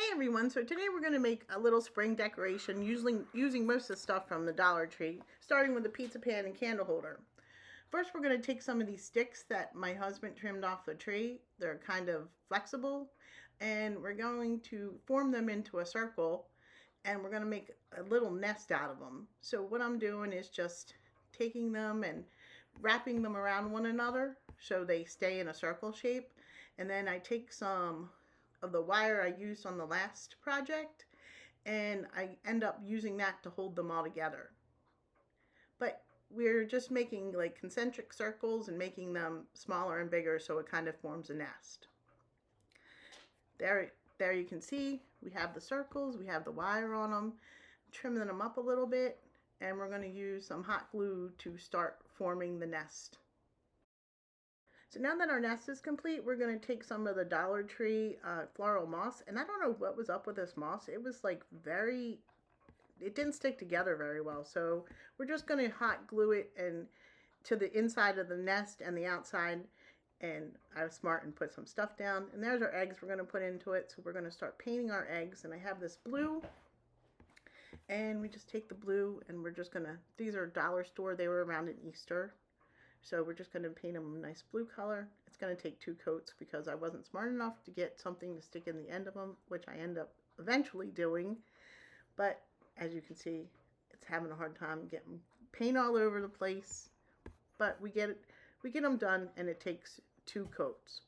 Hey everyone, so today we're going to make a little spring decoration using most of the stuff from the Dollar Tree, starting with the pizza pan and candle holder. First we're going to take some of these sticks that my husband trimmed off the tree. They're kind of flexible, and we're going to form them into a circle, and we're going to make a little nest out of them. So what I'm doing is just taking them and wrapping them around one another so they stay in a circle shape, and then I take some of the wire I used on the last project, and I end up using that to hold them all together. But we're just making like concentric circles and making them smaller and bigger so it kind of forms a nest. There you can see we have the circles, we have the wire on them, trimming them up a little bit, and we're going to use some hot glue to start forming the nest. So now that our nest is complete, we're going to take some of the Dollar Tree floral moss. And I don't know what was up with this moss. It was like it didn't stick together very well. So we're just going to hot glue it and to the inside of the nest and the outside. And I was smart and put some stuff down. And there's our eggs we're going to put into it. So we're going to start painting our eggs. And I have this blue. And we just take the blue and we're just going to, these are dollar store. They were around in Easter. So we're just going to paint them a nice blue color. It's going to take 2 coats because I wasn't smart enough to get something to stick in the end of them, which I end up eventually doing. But as you can see, it's having a hard time getting paint all over the place. But we get them done, and it takes 2 coats.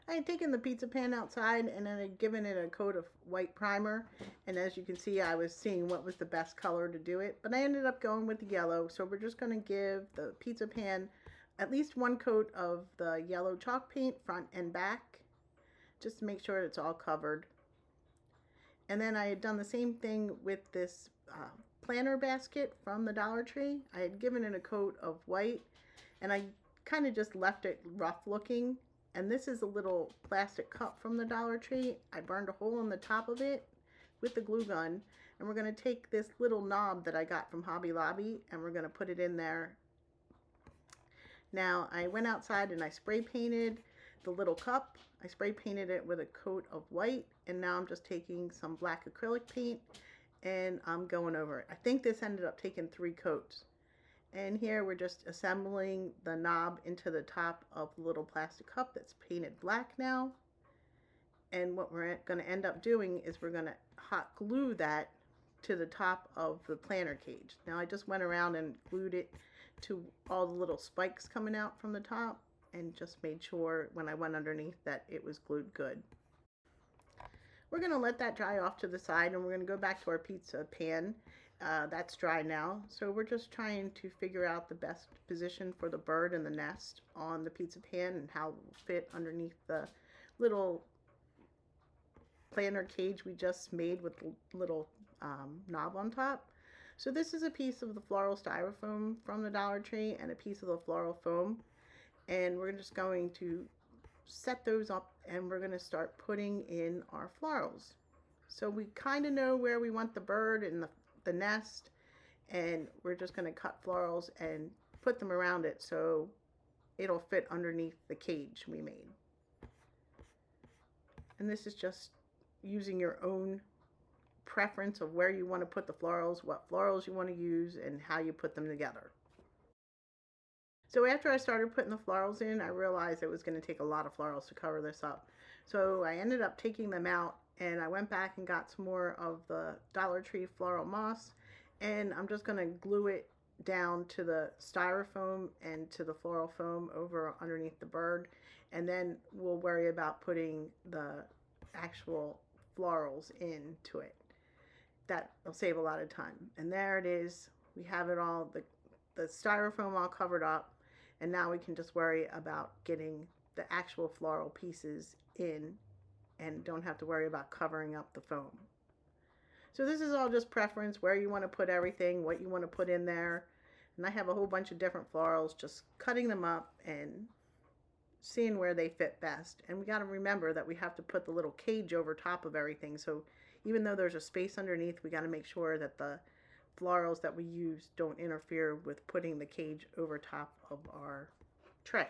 I had taken the pizza pan outside and then I'd given it a coat of white primer, and as you can see I was seeing what was the best color to do it, but I ended up going with the yellow. So we're just going to give the pizza pan at least 1 coat of the yellow chalk paint front and back just to make sure it's all covered. And then I had done the same thing with this planter basket from the Dollar Tree. I had given it a coat of white and I kind of just left it rough looking. And this is a little plastic cup from the Dollar Tree. I burned a hole in the top of it with the glue gun. And we're going to take this little knob that I got from Hobby Lobby and we're going to put it in there. Now I went outside and I spray painted the little cup. I spray painted it with a coat of white. And now I'm just taking some black acrylic paint and I'm going over it. I think this ended up taking 3 coats. And here we're just assembling the knob into the top of the little plastic cup that's painted black now. And what we're going to end up doing is we're going to hot glue that to the top of the planter cage. Now I just went around and glued it to all the little spikes coming out from the top and just made sure when I went underneath that it was glued good. We're going to let that dry off to the side and we're going to go back to our pizza pan. That's dry now. So we're just trying to figure out the best position for the bird and the nest on the pizza pan and how it will fit underneath the little planter cage we just made with the little knob on top. So this is a piece of the floral styrofoam from the Dollar Tree and a piece of the floral foam. And we're just going to set those up and we're going to start putting in our florals. So we kind of know where we want the bird and the nest, and we're just going to cut florals and put them around it so it'll fit underneath the cage we made. And this is just using your own preference of where you want to put the florals, what florals you want to use, and how you put them together. So after I started putting the florals in, I realized it was going to take a lot of florals to cover this up. So I ended up taking them out and I went back and got some more of the Dollar Tree floral moss, and I'm just going to glue it down to the styrofoam and to the floral foam over underneath the bird, and then we'll worry about putting the actual florals into it. That'll save a lot of time. And there it is. We have it all, the styrofoam all covered up. And now we can just worry about getting the actual floral pieces in and don't have to worry about covering up the foam. So this is all just preference, where you want to put everything, what you want to put in there. And I have a whole bunch of different florals, just cutting them up and seeing where they fit best. And we got to remember that we have to put the little cage over top of everything. So even though there's a space underneath, we got to make sure that the florals that we use don't interfere with putting the cage over top of our tray.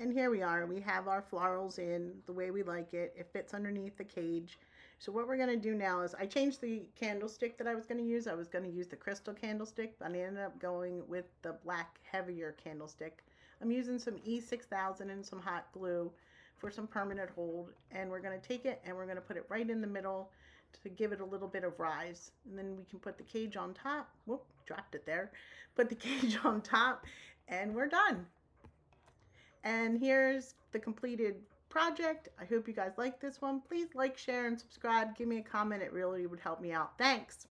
And here we are. We have our florals in the way we like it. It fits underneath the cage. So what we're going to do now is I changed the candlestick that I was going to use. I was going to use the crystal candlestick, but I ended up going with the black, heavier candlestick. I'm using some E6000 and some hot glue for some permanent hold. And we're going to take it and we're going to put it right in the middle to give it a little bit of rise. And then we can put the cage on top. Whoop, dropped it there. Put the cage on top and we're done. And here's the completed project. I hope you guys like this one. Please like, share, and subscribe. Give me a comment. It really would help me out. Thanks.